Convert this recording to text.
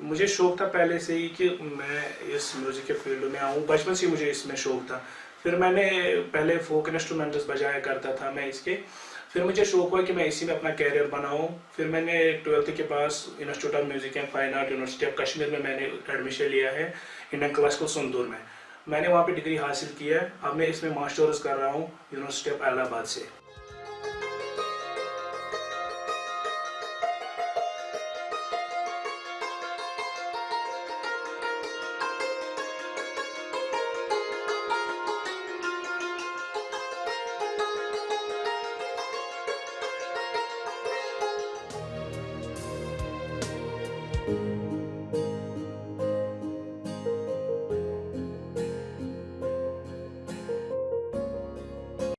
मुझे शौक था पहले से ही कि मैं इस म्यूज़िक के फील्ड में आऊँ, बचपन से मुझे इसमें शौक था। फिर मैंने पहले फोक इंस्ट्रूमेंट्स बजाया करता था मैं इसके, फिर मुझे शौक हुआ कि मैं इसी में अपना कैरियर बनाऊँ। फिर मैंने 12th के पास institute of music and fine art university of Kashmir में मैंने एडमिशन लिया है, इंडियन क्लासिकल संदूर में। मैंने वहाँ पे डिग्री हासिल की है। अब मैं इसमें मास्टर्स कर रहा हूँ यूनिवर्सिटी ऑफ इलाहाबाद से।